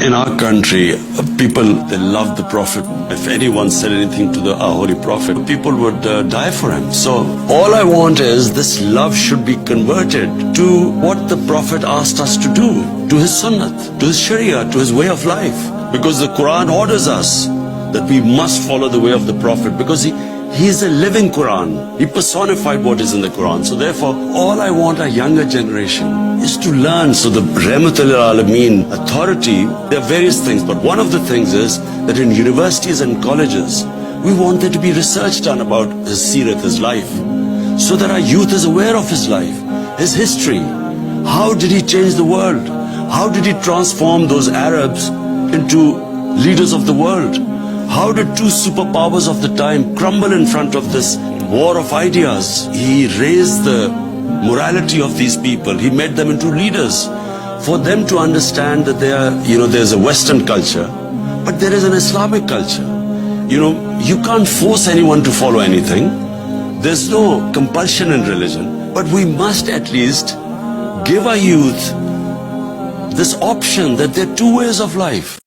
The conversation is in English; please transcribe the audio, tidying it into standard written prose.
In our country, people, they love the Prophet. If anyone said anything to the Holy Prophet, people would die for him. So all I want is this love should be converted to what the Prophet asked us to do, to his sunnah, to his sharia, to his way of life. Because the Quran orders us that we must follow the way of the Prophet, because he is a living Quran. He personified what is in the Quran. So therefore, all I want our younger generation is to learn. So the Rahmatul Alameen authority, there are various things, but one of the things is that in universities and colleges, we want there to be research done about his seerah, his life, so that our youth is aware of his life, his history. How did he change the world? How did he transform those Arabs into leaders of the world? How did two superpowers of the time crumble in front of this war of ideas? He raised the morality of these people. He made them into leaders. For them to understand that there's a Western culture, but there is an Islamic culture. You can't force anyone to follow anything. There's no compulsion in religion. But we must at least give our youth this option that there are two ways of life.